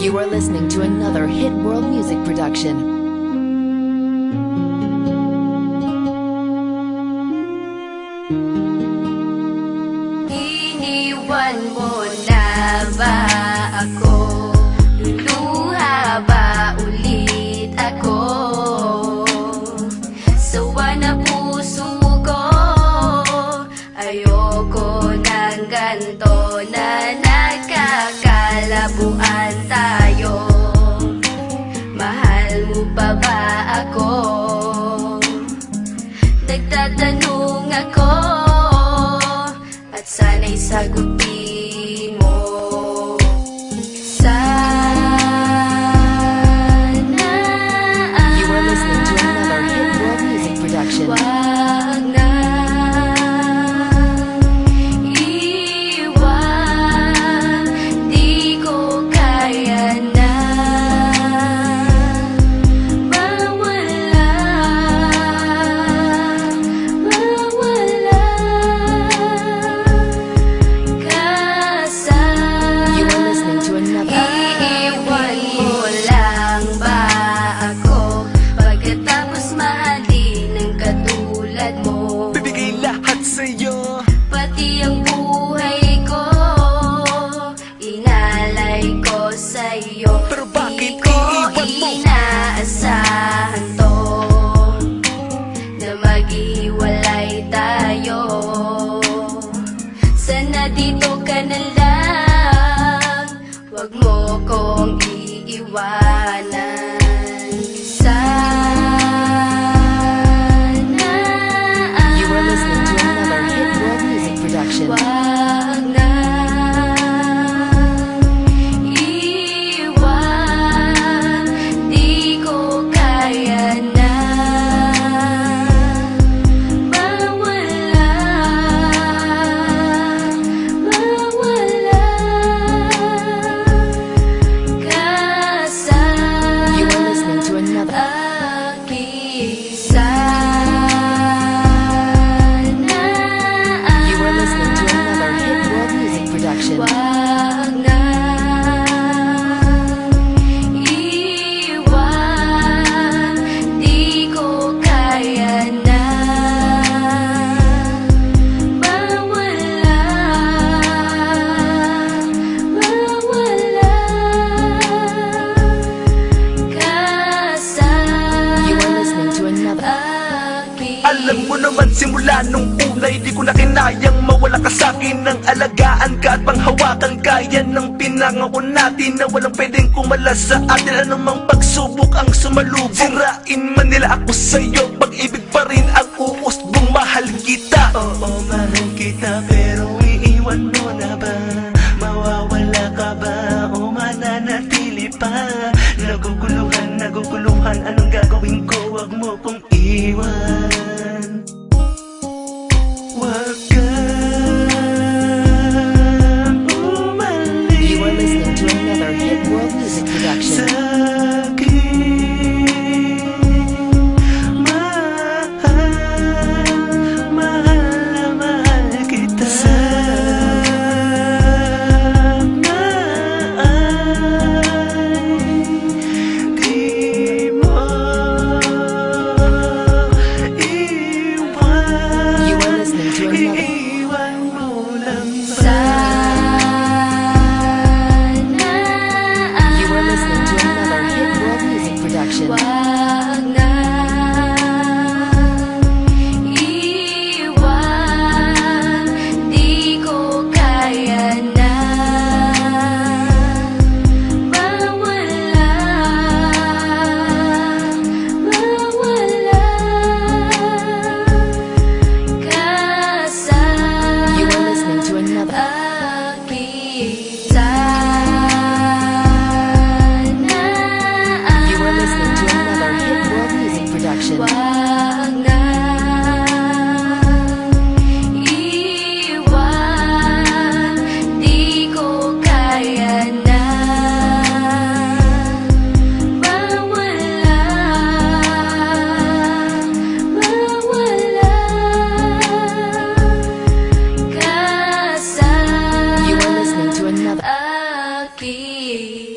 You are listening to another Hit World Music production. Iniwan mo na ba ako? Luluha ba ulit ako? Sawa na puso ko, ayoko ng ganto na nagkakalabuan tayo. Mahal mo pa ba ako? Nagtatanong ako at sana'y sagutin mo. Sana You are listening to another Hit World Music production. wag na iwan, di ko kaya na mawala. You are listening to another. Iiwan mo lang ba ako pagkatapos mahalin ng katulad mo? Bibigay lahat sa'yo. Pati ang buhay ko inalay ko sa'yo. Pero bakit Di ko iiwan mo? inaasahan to na maghiwalay tayo. Sana dito ka na lang, wag mo kong iiwanan. Sana You are listening to another Hit World Music production. wag na iwan, di ko kaya na mawala. You are listening to another. You are listening to another Hit World Music production. Wag na iwan, di ko kaya na mawala. You are listening to another. Alam mo naman simula nung unay, di ko na kinayang mawala ka sa'kin. Nang alagaan ka at panghawakan ka, yan ang pinangako natin na walang pwedeng kumalas sa atin. Anumang pagsubok ang sumalubong, sirain man nila ako sa'yo, pag-ibig pa rin ang uusbong. Mahal kita, oo mahal kita, pero iiwan mo na ba? Mawawala ka ba o mananatili pa? Naguguluhan, anong gagawin ko? Wag mo kong iwan. Wag kang umalis You are listening to another Hit World Music production. sa'kin. Mahal kita. Sana ay di mo iwan. You are listening to another. Iiwan mo lang ba? Sana You are listening to another Hit World Music production. wag na iwan, di ko kaya na mawala. akin.